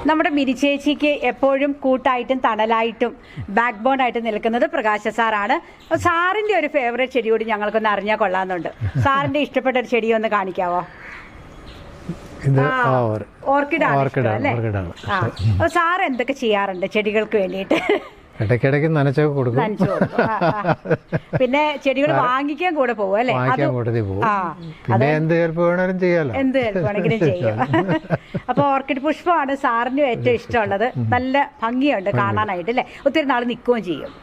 നമ്മുടെ മിനി ചേച്ചിക്ക് എപ്പോഴും കൂട്ടായിട്ടും തണലായിട്ടും ബാക്ക് ബോൺ ആയിട്ട് നിൽക്കുന്നത് പ്രകാശ സാറാണ്. സാറിന്റെ ഒരു ഫേവറേറ്റ് ചെടി കൂടി ഞങ്ങൾക്കൊന്ന് അറിഞ്ഞാൽ കൊള്ളാമെന്നുണ്ട്. സാറിന്റെ ഇഷ്ടപ്പെട്ട ഒരു ചെടി ഒന്ന് കാണിക്കാവോ? ഓർക്കിഡ് അല്ലേ? സാർ എന്തൊക്കെ ചെയ്യാറുണ്ട് ചെടികൾക്ക് വേണ്ടിയിട്ട്? ഇടയ്ക്കിടയ്ക്ക് നനച്ചൊക്കെ കൊടുക്കും. പിന്നെ ചെടികൾ വാങ്ങിക്കാൻ കൂടെ പോകും അല്ലേ? പിന്നെ എന്ത് ഹെൽപ്പ് വേണമെങ്കിലും ചെയ്യാലോ, എന്ത് ഹെൽപ്പ് വേണമെങ്കിലും ചെയ്യും. അപ്പൊ ഓർക്കിഡ് പുഷ്പമാണ് സാറിനും ഏറ്റവും ഇഷ്ടമുള്ളത്. നല്ല ഭംഗിയുണ്ട് കാണാനായിട്ട് അല്ലേ? ഒത്തിരി നാൾ നിൽക്കുകയും ചെയ്യും.